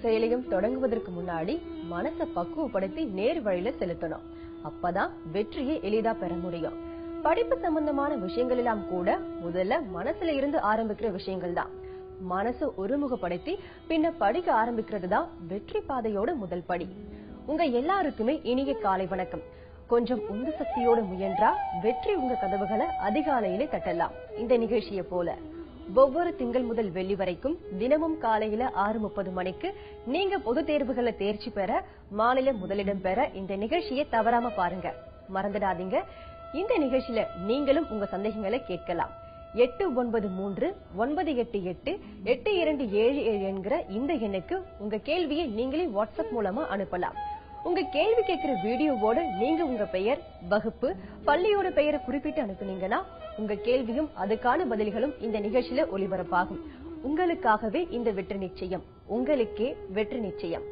செயலையும் தொடங்குவதற்கு முன்னாடி மனசை பக்குவப்படுத்தி நேர் வழியில செலுத்தணும். அப்பதான் வெற்றியை எளிதா பெற முடியும். படிப்பு சம்பந்தமான விஷயங்கள் எல்லாம் கூட முதல்ல மனசுல இருந்து ஆரம்பிக்கிற விஷயங்கள் தான். மனசு ஒருமுகப்படுத்தி பின்ன படிக்க ஆரம்பிக்கிறது தான் வெற்றி பாதையோட முதல் படி. உங்க எல்லாருக்குமே இனிய காலை வணக்கம். கொஞ்சம் உந்து சக்தியோட முயன்றா வெற்றி உங்க கதவுகளை அதிகாலையிலே தட்டலாம். இந்த நிகழ்ச்சியை போல ஒவ்வொரு திங்கள் முதல் வெள்ளி வரைக்கும் தினமும் காலையில 6:30 மணிக்கு நீங்க பொது தேர்வுகளை தேர்ச்சி பெற, மாநில முதலிடம் பெற இந்த நிகழ்ச்சியை தவறாம பாருங்க. மறந்துடாதீங்க, இந்த நிகழ்ச்சியில நீங்களும் உங்க சந்தேகங்களை கேட்கலாம். 8938888277 என்கிற இந்த எண்ணுக்கு உங்க கேள்வியை நீங்களே வாட்ஸ்அப் மூலமா அனுப்பலாம். உங்க கேள்வி கேட்கிற வீடியோவோட நீங்க உங்க பெயர், வகுப்பு, பள்ளியோட பெயரை குறிப்பிட்டு அனுப்புனீங்கன்னா உங்க கேள்வியும் அதுக்கான பதில்களும் இந்த நிகழ்ச்சியில ஒளிபரப்பாகும். உங்களுக்காகவே இந்த வெற்றி நிச்சயம். உங்களுக்கே வெற்றி நிச்சயம்.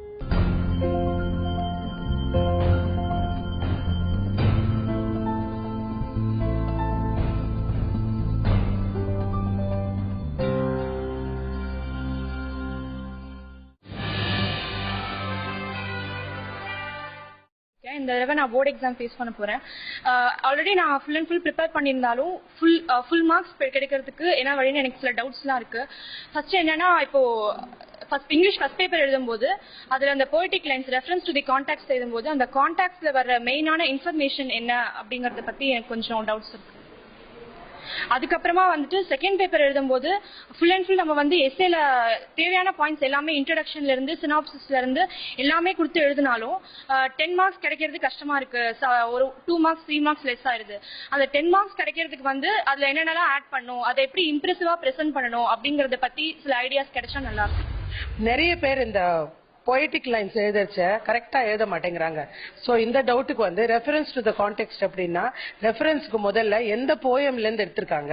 இந்த தடவை நான் போர்டு எக்ஸாம் ஃபேஸ் பண்ண போறேன். ஆல்ரெடி நான் ஃபுல் அண்ட் ஃபுல் ப்ரிப்பேர் பண்ணியிருந்தாலும் ஃபுல் மார்க்ஸ் கிடைக்கிறதுக்கு என்ன வழின்னு எனக்கு சில டவுட்ஸ்லாம் இருக்கு. ஃபர்ஸ்ட் என்னன்னா, இப்போ இங்கிலீஷ் ஃபர்ஸ்ட் பேப்பர் எழுதும்போது அதுல அந்த poetic lines reference to the contacts எழுதும்போது அந்த கான்டாக்ட்ஸ்ல வர மெயினான இன்ஃபர்மேஷன் என்ன அப்படிங்கறத பத்தி எனக்கு கொஞ்சம் டவுட்ஸ் இருக்கு. அதுக்கப்புறமா வந்துட்டு செகண்ட் பேப்பர் எழுதும்போது ஃபுல் அண்ட் ஃபுல் நம்ம எஸ்ஏல தேவையான பாயிண்ட்ஸ் எல்லாமே இன்ட்ரோடக்ஷன்ல இருந்து சினாப்சிஸ்ல இருந்து எல்லாமே கொடுத்து எழுதினாலும் 10 மார்க்ஸ் கிடைக்கிறது கஷ்டமா இருக்கு. ஒரு 2 மார்க்ஸ் 3 மார்க்ஸ் லெஸ் ஆயிருது. அந்த 10 மார்க்ஸ் கிடைக்கிறதுக்கு அதுல என்னென்னலாம் ஆட் பண்ணும், அதை எப்படி இம்ப்ரெசிவா பிரசன்ட் பண்ணணும் அப்படிங்கறத பத்தி சில ஐடியாஸ் கிடைச்சா நல்லா இருக்கும். நிறைய பேர் இந்த poetic lines எழுதச்ச கரெக்டா எழுத மாட்டேங்கிறாங்க. சோ இந்த டவுட்டுக்கு ரெஃபரன்ஸ் டு தி கான்டெக்ஸ்ட் அப்படின்னா ரெஃபரன்ஸ்க்கு முதல்ல எந்த போயம்ல இருந்து எடுத்திருக்காங்க,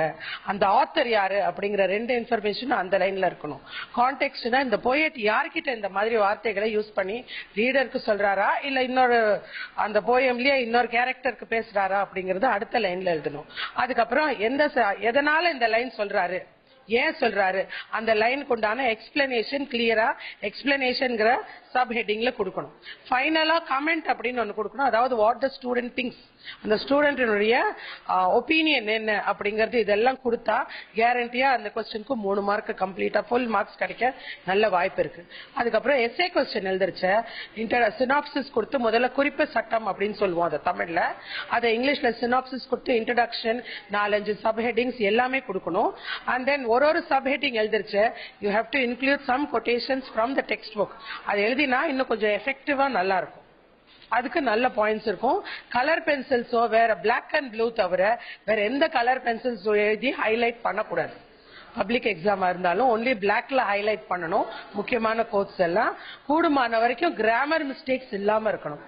அந்த ஆத்தர் யாரு அப்படிங்கிற ரெண்டு இன்ஃபர்மேஷன் அந்த லைன்ல இருக்கணும். கான்டெக்ஸ்ட்னா இந்த போயட் யார்கிட்ட இந்த மாதிரி வார்த்தைகளை யூஸ் பண்ணி ரீடருக்கு சொல்றாரா, இல்ல இன்னொரு அந்த போயம்லயே இன்னொரு கேரக்டருக்கு பேசுறாரா அப்படிங்கறது அடுத்த லைன்ல எழுதணும். அதுக்கப்புறம் எதனால இந்த லைன் சொல்றாரு, ஏன் சொல்றாரு, அந்த லைனுக்கு உண்டான எக்ஸ்பிளனேஷன் கிளியரா எக்ஸ்பிளனேஷன்ங்கிற சப் ஹெட்டிங்ல கொடுக்கணும். ஃபைனலா கமெண்ட் அப்படின்னு ஒன்னு கொடுக்கணும். அதாவது வாட் த ஸ்டூடெண்ட் திங்ஸ், அந்த ஸ்டூடெண்டினுடைய ஒப்பீனியன் என்ன அப்படிங்கறது இதெல்லாம் கொடுத்தா கேரண்டியா அந்த கொஸ்டினுக்கு 3 மார்க் கம்ப்ளீட்டா ஃபுல் மார்க்ஸ் கிடைக்க நல்ல வாய்ப்பு இருக்கு. அதுக்கப்புறம் எஸ்ஏ கொஸ்டின் எழுதிருச்ச சினாப்சிஸ் கொடுத்து முதல்ல குறிப்பு சட்டம் அப்படின்னு சொல்லுவோம் அதை தமிழ்ல, அதை இங்கிலீஷ்ல சினாப்சிஸ் கொடுத்து இன்ட்ரோடக்ஷன் 4-5 சப் ஹெட்டிங்ஸ் எல்லாமே கொடுக்கணும். அண்ட் தென் ஒரு சப் ஹெட்டிங் எழுதிருச்சு you have to include some quotations from the textbook. அது எழுதினா இன்னும் கொஞ்சம் எஃபெக்டிவா நல்லா இருக்கும். அதுக்கு நல்ல பாயிண்ட்ஸ் இருக்கும். கலர் பென்சில்ஸோ வேற பிளாக் அண்ட் ப்ளூ தவிர வேற எந்த கலர் பென்சில்ஸோ எழுதி ஹைலைட் பண்ணக்கூடாது. பப்ளிக் எக்ஸாமா இருந்தாலும் ஒன்லி பிளாக்ல ஹைலைட் பண்ணணும். முக்கியமான கோட்ஸ் எல்லாம் கூடுமான வரைக்கும் கிராமர் மிஸ்டேக்ஸ் இல்லாம இருக்கணும்.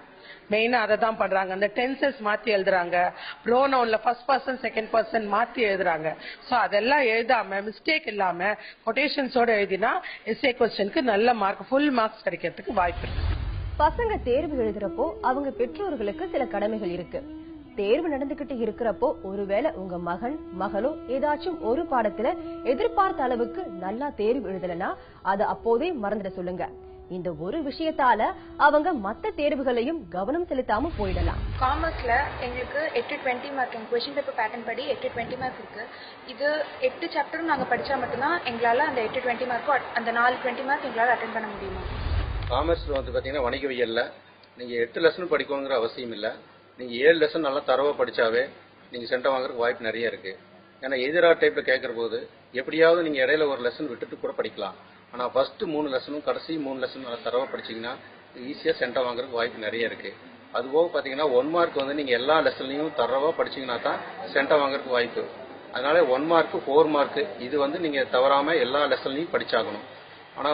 மெயினா அதை தான் பண்றாங்க. அந்த டென்சஸ் மாத்தி எழுதுறாங்க, ப்ரோனவுன்ல ஃபர்ஸ்ட் பர்சன் செகண்ட் பர்சன் மாத்தி எழுதுறாங்க. சோ அதெல்லாம் எழுதாம மிஸ்டேக் இல்லாம கொட்டேஷன்ஸோட எழுதினா எஸ்ஏ கொஸ்டினுக்கு நல்ல மார்க் ஃபுல் மார்க்ஸ் கிடைக்கிறதுக்கு வாய்ப்பு இருக்கு. பசங்க தேர்வு எழுதுறப்போ அவங்க பெற்றோர்களுக்கு சில கடமைகள் இருக்கு. தேர்வு நடந்துகிட்டு இருக்கிறப்போ ஒருவேளை உங்க மகன் மகளோ ஏதாச்சும் ஒரு பாடத்துல எதிர்பார்த்த அளவுக்கு நல்லா தேர்வு எழுதலனா அதை அப்போதே மறந்துட சொல்லுங்க. இந்த ஒரு விஷயத்தால அவங்க மத்த தேர்வுகளையும் கவனம் செலுத்தாம போயிடலாம். காமர்ஸ்ல எங்களுக்கு 8-20 மார்க் क्वेश्चन பேப்பர் பேட்டர்ன் படி 8-20 மார்க் இருக்கு. இது 8 சாப்டரும் நாங்க படிச்சா மட்டும்தான் எங்களால அந்த 8-20 மார்க்கும் அந்த 4-20 மார்க் எங்களால அட்டெண்ட் பண்ண முடியுமா? காமர்ஸ்ல பாத்தீங்கன்னா வணிகவியல்ல நீங்க 8 லெசன் படிக்கணுங்கிற அவசியம் இல்ல. நீங்க 7 லெசன் நல்லா தரவா படிச்சாவே நீங்க சென்டம் வாங்குறதுக்கு வாய்ப்பு நிறைய இருக்கு. ஏன்னா எதிரா டைப்ல கேட்கற போது எப்படியாவது நீங்க இடையில ஒரு லெசன் விட்டுட்டு கூட படிக்கலாம். ஆனா ஃபர்ஸ்ட் 3 லெசனும் கடைசி 3 லெசன் நல்லா தரவா படிச்சீங்கன்னா ஈஸியா சென்டம் வாங்குறதுக்கு வாய்ப்பு நிறைய இருக்கு. அதுபோக பாத்தீங்கன்னா 1 மார்க் நீங்க எல்லா லெசன்லயும் தரவா படிச்சீங்கன்னா தான் சென்டம் வாங்குறதுக்கு வாய்ப்பு. அதனால 1 மார்க் 4 மார்க் இது நீங்க தவறாம எல்லா லெசன்லயும் படிச்சாகணும். ஆனா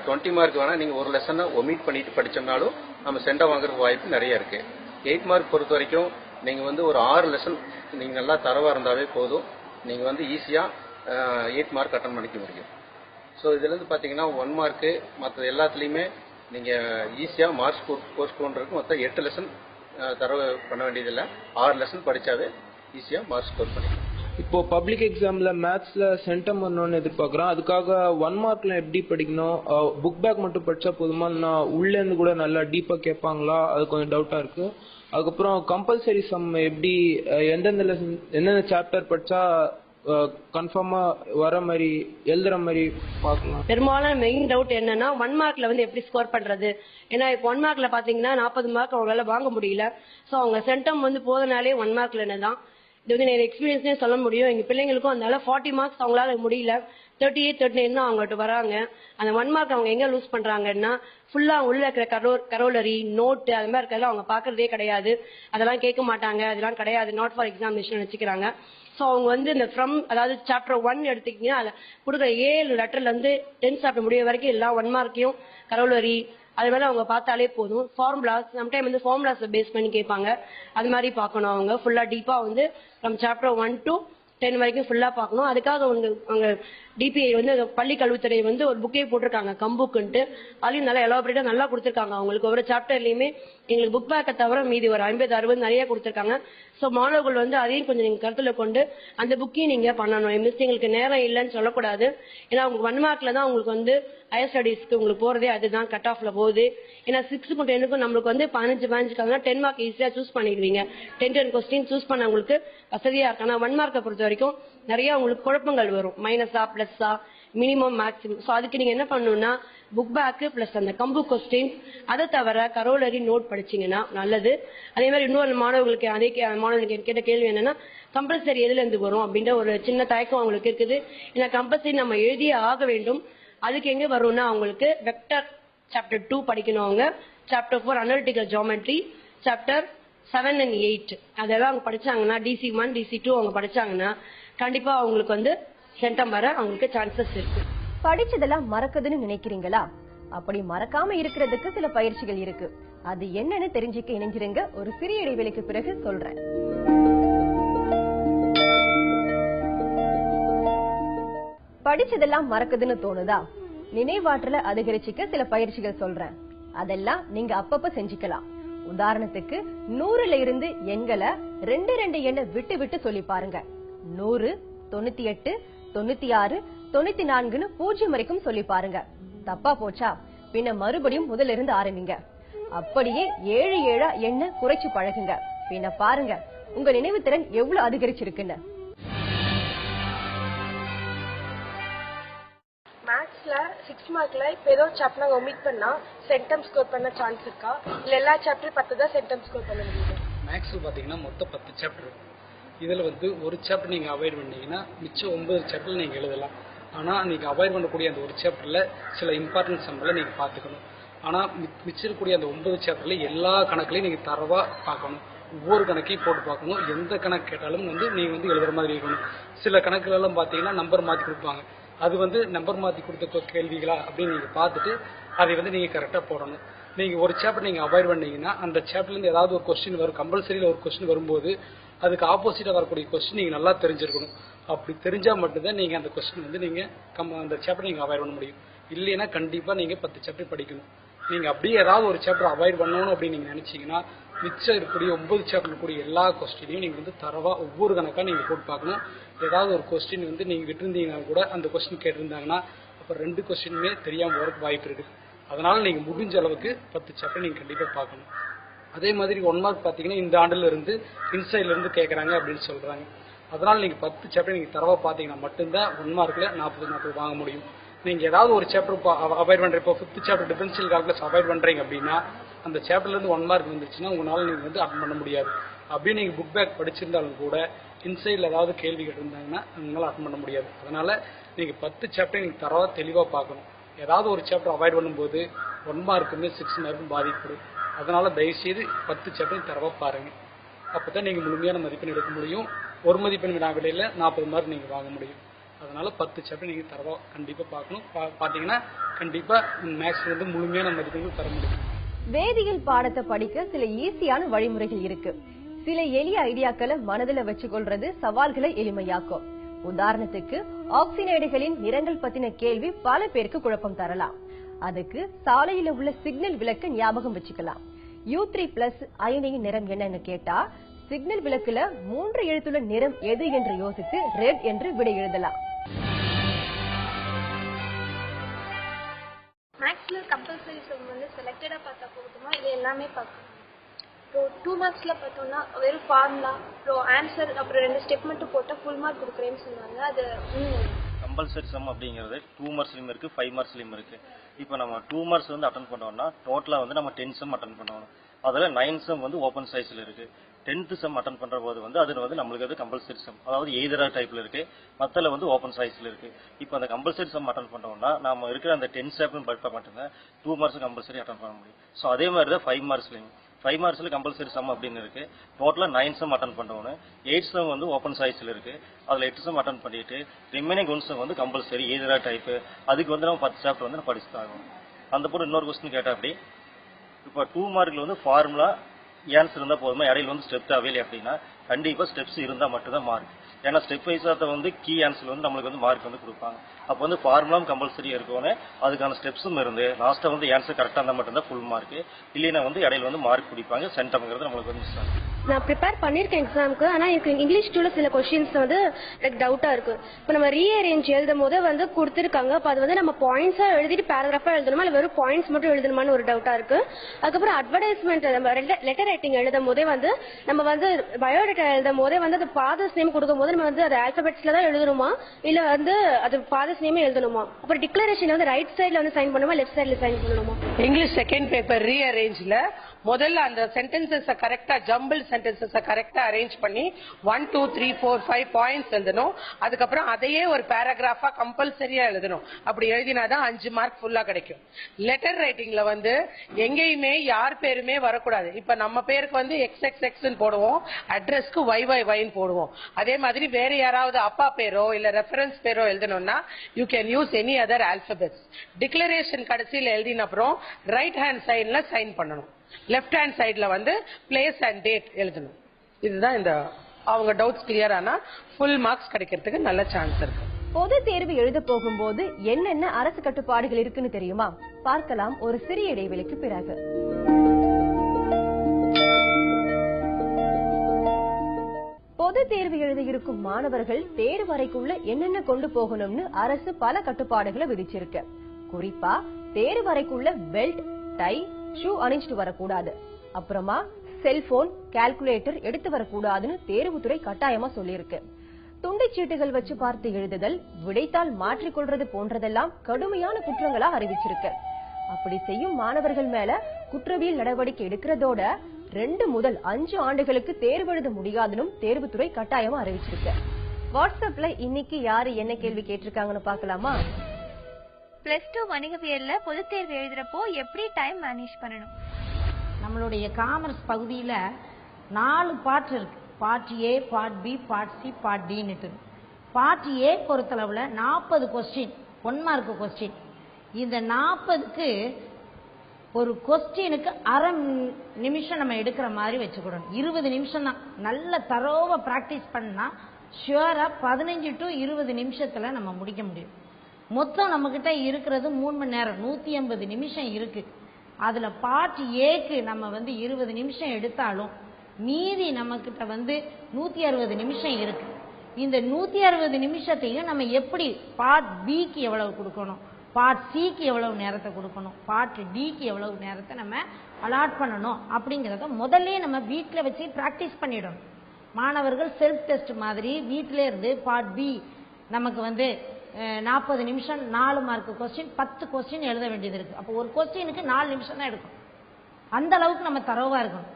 20 மார்க் வேணா நீங்க ஒரு லெசனை ஒமிட் பண்ணிட்டு படிச்சோம்னாலும் நம்ம சென்டம் வாங்குறதுக்கு வாய்ப்பு நிறைய இருக்கு. 8 மார்க் பொறுத்த வரைக்கும் நீங்க ஒரு 6 லெசன் நீங்க நல்லா தரவா இருந்தாவே போதும். நீங்க ஈஸியா 8 மார்க் அட்டன் பண்ணிக்க முடியும். ஸோ இதுல இருந்து பாத்தீங்கன்னா 1 மார்க் மற்ற எல்லாத்துலயுமே நீங்க ஈஸியா மார்க் ஸ்கோர் பண்றதுக்கு மொத்தம் 8 லெசன் தரவு பண்ண வேண்டியதில்லை. 6 லெசன் படிச்சாவே ஈஸியா மார்க் ஸ்கோர் பண்ணிக்கலாம். இப்போ பப்ளிக் எக்ஸாம்ல மேத்ஸ்ல சென்டம் வரணும்னு எதிர்பார்க்கறேன். அதுக்காக 1 மார்க்ல எப்படி படிக்கணும்? புக் பேக் மட்டும் படிச்சா போதுமா? நான் உள்ள இருந்து கூட நல்லா டீப்பா கேட்பாங்களா? அது கொஞ்சம் டவுட்டா இருக்கு. அதுக்கப்புறம் கம்பல்சரி சம் எப்படி எந்தெந்த சாப்டர் படிச்சா கன்ஃபார்மா வர மாதிரி எழுதுற மாதிரி பார்க்கலாம். பெரும்பாலான மெயின் டவுட் என்னன்னா 1 மார்க்ல எப்படி ஸ்கோர் பண்றது. ஏன்னா இப்போ 1 மார்க்ல பாத்தீங்கன்னா 40 மார்க் அவங்களால வாங்க முடியல. சோ அவங்க சென்டம் போதனாலே 1 மார்க்ல என்னதான் இது நான் எக்ஸ்பீரியன்ஸ்னே சொல்ல முடியும். எங்க பிள்ளைங்களுக்கும் அதனால 40 மார்க்ஸ் அவங்களால முடியல. 38, 39 தான் அவங்ககிட்ட வராங்க. அந்த 1 மார்க் அவங்க எங்க லூஸ் பண்றாங்கன்னா ஃபுல்லா உள்ள இருக்கிற கரோலரி நோட்டு அது மாதிரி இருக்கிறதெல்லாம் அவங்க பாக்குறதே கிடையாது. அதெல்லாம் கேட்க மாட்டாங்க. அதெல்லாம் கிடையாது, நாட் ஃபார் எக்ஸாமினேஷன் வச்சுக்கிறாங்க. சோ அவங்க இந்த அதாவது சாப்டர் 1 எடுத்துக்கிட்டீங்கன்னா அதுல கொடுக்குற 7 லெட்டர்ல இருந்து 10 சாப்டர் முடிய வரைக்கும் எல்லா 1 மார்க்கையும் கரோலரி அது மாதிரி அவங்க பார்த்தாலே போதும். ஃபார்முலாஸ் சம்டைம் ஃபார்முலாஸ் பேஸ் பண்ணி கேட்பாங்க. அது மாதிரி பார்க்கணும். அவங்க ஃபுல்லா டீப்பா ஃப்ரம் சாப்டர் 1 to 10 வரைக்கும் ஃபுல்லா பார்க்கணும். அதுக்காக அவங்க டிபிஐ பள்ளி கல்வித்துறை ஒரு புக்கே போட்டிருக்காங்க, கம்புக்குன்ட்டு. அதுலயும் நல்லா எலாபரேட்டா நல்லா கொடுத்திருக்காங்க. அவங்களுக்கு ஒவ்வொரு சாப்டர்லயுமே எங்களுக்கு புக் பேக்கை தவிர மீதி ஒரு 50-60 நிறைய கொடுத்திருக்காங்க. சோ மாணவர்கள் அதையும் கொஞ்சம் நீங்க கருத்துல கொண்டு அந்த புக்கையும் நீங்க பண்ணணும். எங்களுக்கு நேரம் இல்லைன்னு சொல்லக்கூடாது. ஏன்னா உங்களுக்கு 1 மார்க்ல தான் உங்களுக்கு ஹையர் ஸ்டடீஸ்க்கு உங்களுக்கு போறதே அதுதான் கட் ஆஃப்ல போகுது. ஏன்னா 6க்கும் 10க்கும் நம்மளுக்கு 15 10 மார்க் ஈஸியா சூஸ் பண்ணிடுவீங்க. 10 கொஸ்டின் சூஸ் பண்ண உங்களுக்கு வசதியா இருக்கு. ஆனா 1 மார்க்கை பொறுத்த வரைக்கும் நிறைய உங்களுக்கு குழப்பங்கள் வரும். மைனஸா பிளஸ்ஸா மினிமம் மேக்ஸிமம். சோ அதுக்கு நீங்க என்ன பண்ணணும்னா புக் பேக் பிளஸ் அந்த கம்பு கொஸ்டின் அதை தவிர கரோலரி நோட் படிச்சீங்கன்னா நல்லது. அதே மாதிரி இன்னொரு மாணவர்களுக்கு கேட்ட கேள்வி என்னன்னா கம்பல்சரி எதுல இருந்து வரும் அப்படின்ற ஒரு சின்ன தயக்கம் அவங்களுக்கு இருக்குது. ஏன்னா கம்பல்சரி நம்ம எழுதியே ஆக வேண்டும். அதுக்கு எங்க வரும்னா அவங்களுக்கு வெக்டர் சாப்டர் 2 படிக்கணும். அவங்க chapter 4 analytical geometry, chapter 7 and 8 அதெல்லாம் அவங்க படிச்சாங்கன்னா DC1 DC2 அவங்க படிச்சாங்கன்னா கண்டிப்பா அவங்களுக்கு சென்டம் வர அவங்களுக்கு சான்சஸ் இருக்கு. படிச்சதெல்லாம் மறக்குதுன்னு நினைக்கிறீங்களா? அப்படி மறக்காம இருக்கிறதுக்கு சில பயிற்சிகள் இருக்கு. அது என்னன்னு தெரிஞ்சுக்க இணைஞ்சிருங்க. ஒரு சிறிய இடைவெளிக்கு பிறகு சொல்றேன். படிச்சதெல்லாம் மறக்குதுன்னு தோணுதா? நினைவாற்றல அதிகரிச்சுக்க சில பயிற்சிகள் சொல்றேன். அதெல்லாம் நீங்க அப்பப்ப செஞ்சுக்கலாம். உதாரணத்துக்கு 100ல இருந்து எண்களை 2 எண்ணை விட்டு விட்டு சொல்லி பாருங்க. 100, 98, 96, 94ன்னு 0 வரைக்கும் சொல்லி பாருங்க. தப்பா போச்சா பின்ன மறுபடியும் முதல்ல இருந்து ஆரம்பிங்க. அப்படியே 7 எண்ணை குறைச்சு பழகுங்க. பின்ன பாருங்க உங்க நினைவு திறன் எவ்வளவு அதிகரிச்சிருக்குன்னு. மேத்ஸ்ல 6 மார்க்ல இப்ப ஏதோ சாப்டர் நாங்க ஒமிட் பண்ணா சென்டம் ஸ்கோர் பண்ண சான்ஸ் இருக்கா? இல்ல எல்லா சாப்டர் 10 தான் சென்டம் ஸ்கோர் பண்ண முடியுமா? மேத்ஸ் பாத்தீங்கன்னா மொத்தம் 10 சாப்டர். இதுல ஒரு சாப்டர் நீங்க அவாய்ட் பண்ணீங்கன்னா மிச்சம் 9 சாப்டர் நீங்க எழுதலாம். ஆனா நீங்க அவாய்ட் பண்ணக்கூடிய அந்த ஒரு சாப்டர்ல சில இம்பார்ட்டன்ட் சம்பள நீங்க பாத்துக்கணும். ஆனா மிச்சிருக்கூடிய அந்த 9 சாப்டர்ல எல்லா கணக்குலையும் நீங்க தரவா பார்க்கணும். ஒவ்வொரு கணக்கையும் போட்டு பார்க்கணும். எந்த கணக்கு கேட்டாலும் நீங்க எழுதுற மாதிரி இருக்கணும். சில கணக்குல எல்லாம் பாத்தீங்கன்னா நம்பர் மாத்தி கொடுப்பாங்க. அது நம்பர் மாத்தி கொடுத்த கேள்விகளா அப்படின்னு நீங்க பார்த்துட்டு அதை நீங்க கரெக்டா போடணும். நீங்க ஒரு சாப்டர் நீங்க அவாய்ட் பண்ணீங்கன்னா அந்த சாப்டர்ல இருந்து ஏதாவது ஒரு கொஸ்டின் வரும். கம்பல்சரியில ஒரு கொஸ்டின் வரும்போது அதுக்கு ஆப்போசிட்டா வரக்கூடிய கொஸ்டின் நீங்க நல்லா தெரிஞ்சிருக்கணும். அப்படி தெரிஞ்சா மட்டும்தான் நீங்க அந்த கொஸ்டின் நீங்க அந்த சாப்டர் நீங்க அவாய்ட் பண்ண முடியும். இல்லைன்னா கண்டிப்பா நீங்க 10 சாப்டர் படிக்கணும். நீங்க அப்படியே ஏதாவது ஒரு சாப்டர் அவாய்ட் பண்ணணும் அப்படின்னு நீங்க நினைச்சீங்கன்னா மிச்சம் இருக்கக்கூடிய 9 சாப்டர் இருக்கக்கூடிய எல்லா கொஸ்டினையும் நீங்க தரவா ஒவ்வொரு கணக்கா நீங்க போட்டு பார்க்கணும். ஏதாவது ஒரு கொஸ்டின் நீங்க விட்டுருந்தீங்கன்னா கூட அந்த கொஸ்டின் கேட்டிருந்தாங்கன்னா அப்புறம் 2 கொஸ்டினுமே தெரியாம போறதுக்கு வாய்ப்பு இருக்கு. அதனால நீங்க முடிஞ்ச அளவுக்கு 10 சாப்டர் நீங்க கண்டிப்பா பார்க்கணும். அதே மாதிரி 1 மார்க் பாத்தீங்கன்னா இந்த ஆண்டுல இருந்து இன்சைட்ல இருந்து கேட்கறாங்க அப்படின்னு சொல்றாங்க. அதனால நீங்க 10 சாப்டர் நீங்க தரவா பாத்தீங்கன்னா மட்டும்தான் 1 மார்க்ல 40 வாங்க முடியும். நீங்க ஏதாவது ஒரு சாப்டர் அவாய்ட் பண்ற, இப்போ 5th chapter differential calculus avoid பண்றீங்க அப்படின்னா அந்த சாப்டர்ல இருந்து 1 மார்க் வந்துச்சுன்னா உங்களால நீங்க அட்டன் பண்ண முடியாது. அப்படியே நீங்க புக் பேக் படிச்சிருந்தாலும் கூட இன்சைட்ல ஏதாவது கேள்வி கேட்டிருந்தாங்கன்னா உங்களால அட்டன் பண்ண முடியாது. அதனால நீங்க 10 சாப்டர் நீங்க தரவா தெளிவா பார்க்கணும். ஏதாவது ஒரு சாப்டர் அவாய்ட் பண்ணும்போது 1 மார்க்குமே 6 மார்க்கும் பாதிக்கப்படும். அதனால தயவுசெய்து 10 சாப்டர் தரவா பாருங்க. அப்பதான் நீங்க முழுமையான மதிப்பெண் எடுக்க முடியும். ஒரு மதிப்பெண் வினாவிடையில 40 மார்க் நீங்க வாங்க முடியும். அதனால 10 சாப்டர் நீங்க தரவா கண்டிப்பா பார்க்கணும். பாத்தீங்கன்னா கண்டிப்பா மேக்ஸ் முழுமையான மதிப்பெண்கள் தர முடியும். வேதியியல் பாடத்தை படிக்க சில ஈஸியான வழிமுறைகள் இருக்கு. சில எளிய ஐடியாக்களை மனதில் வச்சுக்கொள்றது சவால்களை எளிமையாக்கும். உதாரணத்துக்கு ஆக்சினைடுகளின் நிறங்கள் பத்தின கேள்வி பல பேருக்கு குழப்பம் தரலாம். அதுக்கு சாலையில உள்ள சிக்னல் விளக்க ஞாபகம் வச்சுக்கலாம். U3+ அயனியின் நிறம் என்னன்னு கேட்டா சிக்னல் விளக்குல 3 எழுத்துள்ள நிறம் எது என்று யோசித்து ரெட் என்று விடை எழுதலாம். மேக்ஸ்ல கம்பல்சரி சம் வந்து செலக்டடா பார்த்தா போதுமா, இது எல்லாமே பார்க்கணும்? இப்போ 2 மார்க்ஸ்ல பார்த்தோம்னா வெறும் ஃபார்முலா அப்புறம் ஆன்சர் அப்புறம் 2 ஸ்டெப் மட்டும் போட்டா ஃபுல் மார்க் கொடுக்குறேன்னு சொன்னாங்க. அது கம்பல்சரி சம் அப்படிங்கிறது 2 மார்க்ஸ்லயும் இருக்கு 5 மார்க்ஸ்லயும் இருக்கு. இப்போ நம்ம 2 மார்க்ஸ் வந்து அட்டன் பண்ணோம்னா டோட்டலா வந்து நம்ம 10 சம் அட்டன் பண்ணணும். அதுல 9 சம் வந்து ஓப்பன் சைஸ்ல இருக்கு. 10th சம் அட்டன் பண்ற போது வந்து அது வந்து நம்மளுக்கு அது கம்பல்சரி சம், அதாவது எய்தரா டைப்ல இருக்கு, மத்தல வந்து ஓப்பன் சைஸ்ல இருக்கு. இப்போ அந்த கம்பல்சரி சம் அட்டன் பண்றோம்னா நாம இருக்கிற அந்த 10 ஸ்டெப் படிப்பா மட்டும்தான் 2 மார்க்ஸ் கம்பல்சரி அட்டன் பண்ண முடியும். ஸோ அதே மாதிரி தான் 5 மார்க்ஸ்லயும் 5 மார்க்ஸ்ல கம்பல்சரி சம் அப்படின்னு இருக்கு. டோட்டலா 9 சம் அட்டன் பண்றோம்னு 8 சம் வந்து ஓப்பன் சைஸ்ல இருக்கு. அதுல 8 சம் அட்டன் பண்ணிட்டு ரிமைனிங் 1 சம் வந்து கம்பல்சரி எய்தரா டைப். அதுக்கு வந்து நம்ம 10 சாப்டர் வந்து படிச்சுதான் ஆகும். அந்த போட்டு இன்னொரு கொஸ்டின் கேட்டா அப்படி இப்போ 2 மார்க்ல வந்து ஃபார்முலா ஆன்சர் இருந்தா போதுமா, இடையில வந்து ஸ்டெப் தேவையில்லை அப்படின்னா கண்டிப்பா ஸ்டெப்ஸ் இருந்தா மட்டும்தான் மார்க். ஏன்னா ஸ்டெப் வைஸா வந்து கீ ஆன்சர் வந்து நம்மளுக்கு வந்து மார்க் வந்து கொடுப்பாங்க. அப்போ வந்து ஃபார்முலாம் கம்பல்சரியா இருக்கும்னு அதுக்கான ஸ்டெப்ஸும் இருந்து லாஸ்ட்டா வந்து ஆன்சர் கரெக்டா இருந்தா மட்டும்தான் ஃபுல் மார்க். இல்லைன்னா வந்து இடையில வந்து மார்க் பிடிப்பாங்க. சென்டம்ங்கிறது நம்மளுக்கு வந்து மிஸ் ஆகும். நான் ப்ரிப்பேர் பண்ணியிருக்கேன் எக்ஸாமுக்கு. ஆனால் எனக்கு இங்கிலீஷ் டூல சில கொஸ்டின்ஸ் வந்து எனக்கு டவுட்டாக இருக்கு. இப்போ நம்ம ரீஅரேஞ்ச் எழுதும் போது வந்து கொடுத்துருக்காங்க. அப்போ அது வந்து நம்ம பாயிண்ட்ஸாக எழுதிட்டு பேராகிராஃபாக எழுதணுமா இல்லை வெறும் பாயிண்ட்ஸ் மட்டும் எழுதணுமான்னு ஒரு டவுட்டாக இருக்கு. அதுக்கப்புறம் அட்வர்டைஸ்மெண்ட் நம்ம லெட்டர் ரைட்டிங் எழுதும் போதே வந்து நம்ம வந்து பயோடேட்டா எழுதும் போதே வந்து அது ஃபாதர்ஸ் நேம் கொடுக்கும் போது நம்ம வந்து அது ஆல்பபெட்ஸ்ல தான் எழுதணுமா இல்லை வந்து அது ஃபாதர்ஸ் நேமே எழுதணுமா? அப்புறம் டிக்ளரேஷன் வந்து ரைட் சைடில் வந்து சைன் பண்ணுமா லெஃப்ட் சைடில் சைன் பண்ணணுமா? இங்கிலீஷ் செகண்ட் பேப்பர் ரீஅரேஞ்ச்ல முதல்ல அந்த சென்டென்சஸ் கரெக்டா ஜம்பிள் சென்டென்சஸ் கரெக்டா அரேஞ்ச் பண்ணி 1 2 3 4 5 பாயிண்ட்ஸ் எழுதணும். அதுக்கப்புறம் அதையே ஒரு பேராகிராஃபா கம்பல்சரியா எழுதணும். அப்படி எழுதினாதான் 5 மார்க் ஃபுல்லா கிடைக்கும். லெட்டர் ரைட்டிங்ல வந்து எங்கேயுமே யார் பேருமே வரக்கூடாது. இப்ப நம்ம பேருக்கு வந்து XXX போடுவோம், அட்ரஸ்க்கு YYYன்னு போடுவோம். அதே மாதிரி வேற யாராவது அப்பா பேரோ இல்ல ரெஃபரன்ஸ் பேரோ எழுதணும்னா you can use any other alphabets. Declaration கடைசியில் எழுதின அப்புறம் ரைட் ஹேண்ட் சைட்ல சைன் பண்ணணும். லெஃப்ட் ஹேண்ட் சைட்ல வந்து பிளேஸ் அண்ட் டேட் எழுதணும். இதுதான் இந்த அவங்க டவுட்ஸ் கிளியர் ஆனா ஃபுல் மார்க்ஸ் கிடைக்கிறதுக்கு நல்ல சான்ஸ் இருக்கு. பொது தேர்வு எழுத போகும்போது என்னென்ன அரசு கட்டுப்பாடுகள் இருக்குன்னு தெரியுமா? பார்க்கலாம் ஒரு சிறிய இடைவெளிக்கு பிறகு. பொது தேர்வு எழுத இருக்கும் மாணவர்கள் தேர்வு அறைக்குள்ள என்னென்ன கொண்டு போகணும்னு அரசு பல கட்டுப்பாடுகளை விதிச்சிருக்கு. குறிப்பா தேர்வு அறைக்குள்ள பெல்ட், டை, ஷூ அணிஞ்சிட்டு வரக்கூடாது. அப்புறமா செல்போன், கால்குலேட்டர் எடுத்து வரக்கூடாதுன்னு தேர்வுத்துறை கட்டாயமா சொல்லியிருக்கு. துண்டைச்சீட்டுகள் வச்சு பார்த்து எழுதுதல், விடைத்தாள் மாற்றிக்கொள்றது போன்றதெல்லாம் கடுமையான குற்றங்களா அறிவிச்சிருக்கு. அப்படி செய்யும் மாணவர்கள் மேல குற்றவியல் நடவடிக்கை எடுக்கிறதோட 2 முதல் 5 ஆண்டுகளுக்கு தேர்வு எழுத முடியாதுன்னு தேர்வுத்துறை கட்டாயமா அறிவிச்சிருக்கு. வாட்ஸ்அப்ல இன்னைக்கு யாரு என்ன கேள்வி கேட்டிருக்காங்கன்னு பாக்கலாமா? +2 வணிகவியல்ல பொது தேர்வு எழுதுறப்போ எப்படி டைம் மேனேஜ் பண்ணணும்? நம்மளுடைய காமர்ஸ் பகுதியில 4 பார்ட் இருக்கு. Part A, part B, part C, பார்ட் டின்னு. பார்ட் ஏ பொறுத்தளவுல 40 கொஸ்டின், 1 மார்க் கொஸ்டின். இந்த 40க்கு ஒரு கொஸ்டினுக்கு அரை நிமிஷம் நம்ம எடுக்கிற மாதிரி வச்சுக்கிடணும். 20 நிமிஷம் தான். நல்ல தரோவா பிராக்டிஸ் பண்ணா ஷுவரா 15 to 20 நிமிஷத்துல நம்ம முடிக்க முடியும். மொத்தம் நம்ம கிட்ட இருக்கிறது 3 மணி நேரம், 180 நிமிஷம் இருக்கு. அதுல பார்ட் ஏக்கு நம்ம வந்து 20 நிமிஷம் எடுத்தாலும் மீதி நம்ம கிட்ட வந்து 160 நிமிஷம் இருக்கு. இந்த 160 நிமிஷத்தையும் நம்ம எப்படி பார்ட் பிக்கு எவ்வளவு கொடுக்கணும், பார்ட் சிக்கு எவ்வளவு நேரத்தை கொடுக்கணும், பார்ட் டிக்கு எவ்வளவு நேரத்தை நம்ம அலாட் பண்ணணும் அப்படிங்கறத முதல்ல நம்ம வீட்டில் வச்சு பிராக்டிஸ் பண்ணிடணும். மாணவர்கள் செல்ஃப் டெஸ்ட் மாதிரி வீட்டிலே இருந்து பார்ட் பி நமக்கு வந்து 40 நிமிஷம் 4 மார்க் கொஸ்டின் 10 கொஸ்டின் எழுத வேண்டியது இருக்கு. அப்போ ஒரு கொஸ்டினுக்கு 4 நிமிஷம் தான் எடுக்கும். அந்த அளவுக்கு நம்ம தரோவா இருக்கணும்.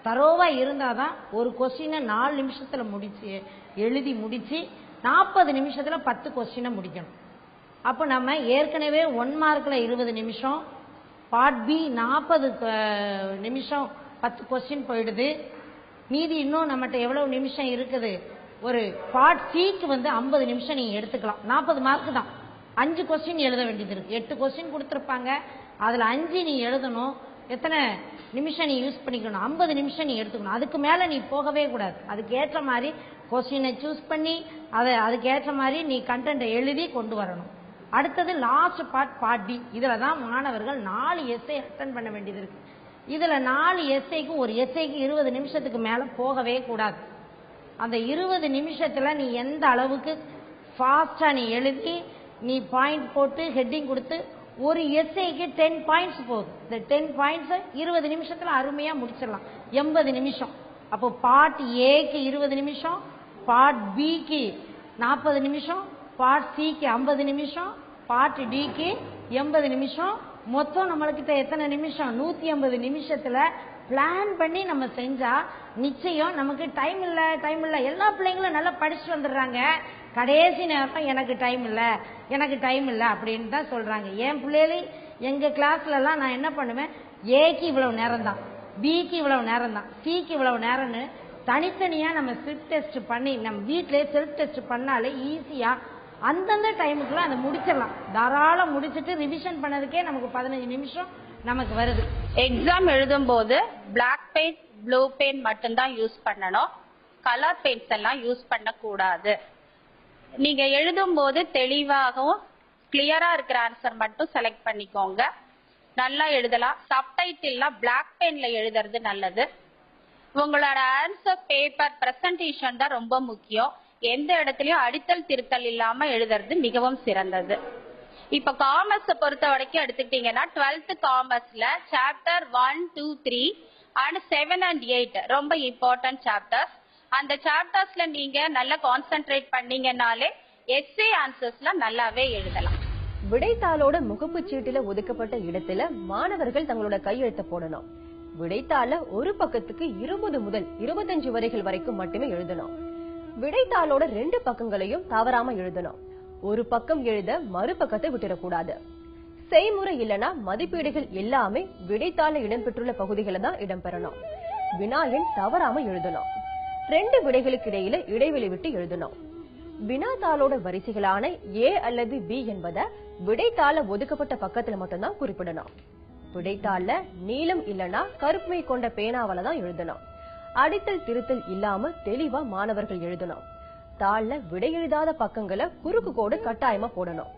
தரோவா இருந்தாதான் ஒரு கொஸ்டினை 4 நிமிஷத்துல முடிச்சு எழுதி முடிச்சு 40 நிமிஷத்துல 10 கொஸ்டினை முடிக்கணும். அப்போ நம்ம ஏற்கனவே 1 மார்க்ல 20 நிமிஷம், பார்ட் பி 40 நிமிஷம் 10 கொஸ்டின் போயிடுது. மீதி இன்னும் நம்மகிட்ட எவ்வளவு நிமிஷம் இருக்குது? ஒரு பார்ட் சிக்கு வந்து 50 நிமிஷம் நீங்க எடுத்துக்கலாம். 40 மார்க் தான். 5 கொஸ்டின் எழுத வேண்டியது இருக்கு. 8 கொஸ்டின் கொடுத்துருப்பாங்க, அதுல 5 நீ எழுதணும். எத்தனை நிமிஷம் நீ யூஸ் பண்ணிக்கணும்? 50 நிமிஷம் நீ எடுத்துக்கணும். அதுக்கு மேல நீ போகவே கூடாது. அதுக்கு ஏற்ற மாதிரி கொஸ்டினை சூஸ் பண்ணி அதுக்கு ஏற்ற மாதிரி நீ கண்டென்ட்டை எழுதி கொண்டு வரணும். அடுத்தது லாஸ்ட் பார்ட் டி. இதுல தான் மாணவர்கள் 4 எஸ்ஸே அட்டென்ட் பண்ண வேண்டியது இருக்கு. இதுல 4 எஸ்ஐக்கு ஒரு எஸ்ஐக்கு 20 நிமிஷத்துக்கு மேல போகவே கூடாது. அந்த 20 நிமிஷத்துல நீ எந்த அளவுக்கு ஃபாஸ்டா நீ எழுதி நீ பாயிண்ட் போட்டு ஹெட்டிங் கொடுத்து ஒரு எஸ்ஐக்கு 10 பாயிண்ட்ஸ் போகுது. இந்த 10 பாயிண்ட்ஸ் 20 நிமிஷத்துல அருமையா முடிச்சிடலாம். 80 நிமிஷம். அப்போ பார்ட் ஏக்கு 20 நிமிஷம், பார்ட் பிக்கு 40 நிமிஷம், பார்ட் சிக்கு 50 நிமிஷம், பார்ட் டிக்கு 80 நிமிஷம். மொத்தம் நம்மளுக்கிட்ட எத்தனை நிமிஷம்? 180 நிமிஷத்துல பிளான் பண்ணி நம்ம செஞ்சா நிச்சயம் நமக்கு டைம் இல்ல. எல்லா பிள்ளைங்களும் நல்லா படிச்சுட்டு வந்துடுறாங்க. கடைசி நேரம் எனக்கு டைம் இல்ல அப்படின்னு தான் சொல்றாங்க. என் பிள்ளைகளே எங்க கிளாஸ்ல எல்லாம் நான் என்ன பண்ணுவேன், ஏக்கு இவ்வளவு நேரம் தான், பிக்கு இவ்வளவு நேரம் தான், சிக்கு இவ்வளவு நேரம்னு தனித்தனியா நம்ம செல்ஃப் டெஸ்ட் பண்ணி நம்ம வீட்டிலே செல்ஃப் டெஸ்ட் பண்ணாலே ஈஸியா அந்தந்த டைமுக்குள்ள அதை முடிச்சிடலாம். தாராளம் முடிச்சுட்டு ரிவிஷன் பண்ணதுக்கே நமக்கு 15 நிமிஷம் நமக்கு வருது. எக்ஸாம் எழுதும் போது பிளாக் பெயிண்ட், ப்ளூ பெயிண்ட் மட்டும்தான் யூஸ் பண்ணணும். கலர் பெயிண்ட்ஸ் எல்லாம் யூஸ் பண்ண கூடாது. நீங்க எழுதும் போது தெளிவாகவும் கிளியரா இருக்கிற ஆன்சர் மட்டும் செலக்ட் பண்ணிக்கோங்க. நல்லா எழுதலாம். சப்டைட்டில்லாம் பிளாக் பெயிண்ட்ல எழுதுறது நல்லது. உங்களோட ஆன்சர் பேப்பர் பிரசன்டேஷன் தான் ரொம்ப முக்கியம். எந்த இடத்துலயும் அடித்தல் திருத்தல் இல்லாம எழுதுறது மிகவும் சிறந்தது. இப்ப காமர்ஸ் பொறுத்த வரைக்கும் எடுத்துக்கிட்டீங்கன்னா 12th காமர்ஸ்ல சாப்டர் 1, 2, 3 அண்ட் 7 and 8 ரொம்ப இம்பார்ட்டன்ட் சாப்டர்ஸ். அந்த சாப்டர்ஸ்ல நீங்க நல்லா கான்சென்ட்ரேட் பண்ணீங்கன்னாலே எஸ்ஏ ஆன்சர்ஸ்ல நல்லாவே எழுதலாம். விடைத்தாளோட முகப்பு சீட்டுல ஒதுக்கப்பட்ட இடத்துல மாணவர்கள் தங்களோட கையெழுத்த போடணும். விடைத்தாள ஒரு பக்கத்துக்கு 20 முதல் 25 வரிகள் வரைக்கும் மட்டுமே எழுதணும். விடைத்தாளோட 2 பக்கங்களையும் தவறாம எழுதணும். ஒரு பக்கம் எழுத மறுபக்கத்தை விட்டுறக்கூடாது. செய்முறை இல்லனா மதிப்பீடுகள் எல்லாமே விடைத்தாள இடம்பெற்றுள்ள பகுதிகளை தான் இடம்பெறணும். வினா எண் தவறாம எழுதணும். 2 விடைகளுக்கு இடையில இடைவெளி விட்டு எழுதணும். வினாத்தாளோட வரிசைகளான ஏ அல்லது பி என்பதை விடைத்தாள ஒதுக்கப்பட்ட பக்கத்துல மட்டும்தான் குறிப்பிடணும். விடைத்தாள நீளம் இல்லனா கருப்புமை கொண்ட பேனாவால தான் எழுதணும். அடித்தல் திருத்தல் இல்லாம தெளிவா மாணவர்கள் எழுதணும். தாள்ல விடை எழுதாத பக்கங்களை குறுக்கு கோடு கட்டாயமா போடணும்.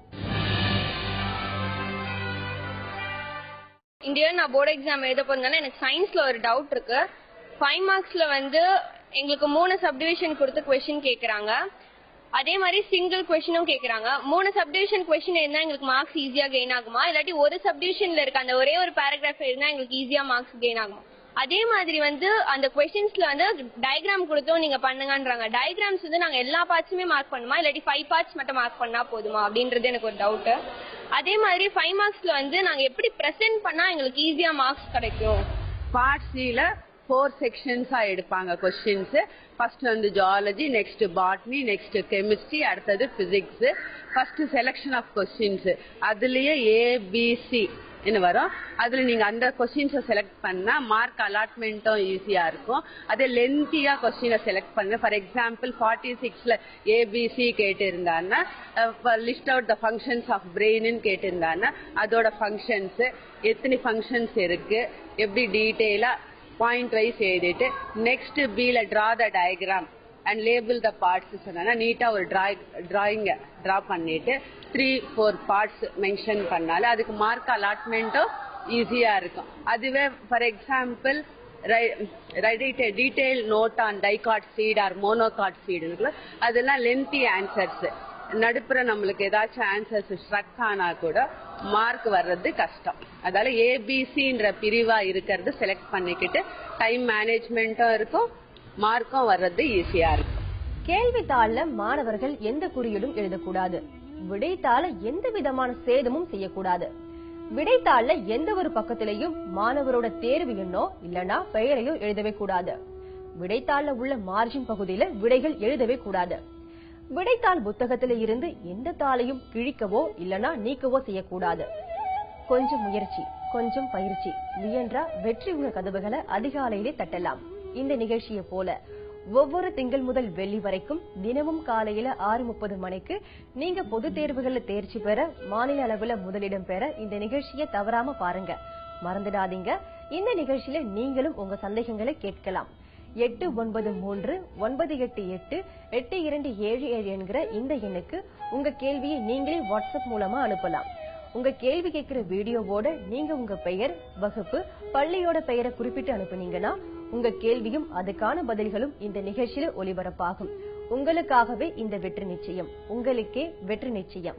இந்த இயர் நான் போர்டு எக்ஸாம் எழுத போறதுனால எனக்கு சயின்ஸ்ல ஒரு டவுட் இருக்கு. 5 மார்க்ஸ்ல வந்து எங்களுக்கு 3 சப்டிவிஷன் கொடுத்து கொஸ்டின் கேக்குறாங்க. அதே மாதிரி சிங்கிள் கொஸ்டினும் கேக்குறாங்க. 3 சப்டிவிஷன் கொஸ்டின் இருந்தா எங்களுக்கு மார்க்ஸ் ஈஸியா கெயின் ஆகுமா, இல்லாட்டி ஒரு சப்டிவிஷன்ல இருக்க அந்த ஒரே ஒரு பேராகிராஃப் இருந்தா எங்களுக்கு ஈஸியா மார்க்ஸ் கெயின் ஆகுமா? அதே மாதிரி வந்து அந்த கொஸ்டின்ஸ்ல வந்து டயக்ராம் கொடுத்தோம் நீங்க பண்ணுங்கன்றாங்க. டயக்ராம்ஸ் வந்து நாங்க எல்லா பார்ட்ஸுமே மார்க் பண்ணுமா, இல்லாட்டி 5 பார்ட்ஸ் மட்டும் மார்க் பண்ணா போதுமா அப்படின்றது எனக்கு ஒரு டவுட். அதே மாதிரி 5 மார்க்ஸ்ல வந்து நாங்க எப்படி பிரசன்ட் பண்ணா எங்களுக்கு ஈஸியா மார்க்ஸ் கிடைக்கும்? பார்ட் சில 4 செக்ஷன்ஸா எடுப்பாங்க கொஸ்டின்ஸ். ஃபர்ஸ்ட் வந்து zoology, next botany, next chemistry, அடுத்தது physics. First selection of questions அதுலயே ஏபிசி வரும். அதுல நீங்க அந்த கொஸ்டின்ஸை செலக்ட் பண்ணா மார்க் அலாட்மெண்ட்டும் ஈஸியா இருக்கும். அதே லென்த்தியா கொஸ்டினை செலக்ட் பண்ணுங்க. ஃபார் எக்ஸாம்பிள் 46ல ஏபிசி கேட்டு இருந்தான்னா list out the functions of brain கேட்டு இருந்தான்னா அதோட ஃபங்க்ஷன்ஸ் எத்தனை ஃபங்க்ஷன்ஸ் இருக்கு எப்படி டீட்டெயிலா பாயிண்ட் வைஸ் எழுதிட்டு நெக்ஸ்ட் பில draw the diagram and label the parts சொன்னா நீட்டா ஒரு டிராயிங்க டிரா பண்ணிட்டு 3-4 பார்ட்ஸ் மென்ஷன் பண்ணால அதுக்கு மார்க் அலாட்மெண்ட்டும் ஈஸியா இருக்கும். அதுவே for example detail note on dicot seed or monocot seed இருக்குல்ல, அதெல்லாம் லென்த்தி ஆன்சர்ஸ். நடுப்புற நம்மளுக்கு ஏதாச்சும் ஆன்சர்ஸ் ஸ்ட்ரக் ஆனா கூட மார்க் வர்றது கஷ்டம். அதால ஏபிசின்ற பிரிவா இருக்கிறது செலக்ட் பண்ணிக்கிட்டு டைம் மேனேஜ்மெண்ட்டும் இருக்கும், மார்க்கும் வர்றது ஈஸியா இருக்கும். கேள்வித்தாள்ல மாணவர்கள் எந்த குறியீடும் எழுதக்கூடாது. விடைத்தாள எந்த விதமான சேதமும் செய்யக்கூடாது. விடைத்தாள்ல எந்த ஒரு பக்கத்திலையும் மாணவரோட தேர்வு எண்ணோ இல்லனா பெயரையோ எழுதவே கூடாது. விடைத்தாள்ல உள்ள மார்ஜின் பகுதியில விடைகள் எழுதவே கூடாது. விடைத்தாள் புத்தகத்தில இருந்து எந்த தாளையும் கிழிக்கவோ இல்லனா நீக்கவோ செய்யக்கூடாது. கொஞ்சம் முயற்சி, கொஞ்சம் பயிற்சி, முயன்றா வெற்றி உள்ள கதவுகளை அதிகாலையிலே தட்டலாம். இந்த நிகழ்ச்சியை போல ஒவ்வொரு திங்கள் முதல் வெள்ளி வரைக்கும் தினமும் காலையில 6:30 மணிக்கு நீங்க பொது தேர்வுகள்ல தேர்ச்சி பெற, மாநில அளவுல முதலிடம் பெற இந்த நிகழ்ச்சியை தவறாம பாருங்க. மறந்துடாதீங்க, இந்த நிகழ்ச்சியில நீங்களும் உங்க சந்தேகங்களை கேட்கலாம். 8939888277 என்கிற இந்த எண்ணுக்கு உங்க கேள்வியை நீங்களே வாட்ஸ்அப் மூலமா அனுப்பலாம். உங்க கேள்வி கேட்கிற வீடியோவோட நீங்க உங்க பெயர், வகுப்பு, பள்ளியோட பெயரை குறிப்பிட்டு அனுப்புனீங்கன்னா உங்க கேள்வியும் அதுக்கான பதில்களும் இந்த நிகழ்ச்சியில ஒளிபரப்பாகும். உங்களுக்காகவே இந்த வெற்றி நிச்சயம், உங்களுக்கே வெற்றி நிச்சயம்.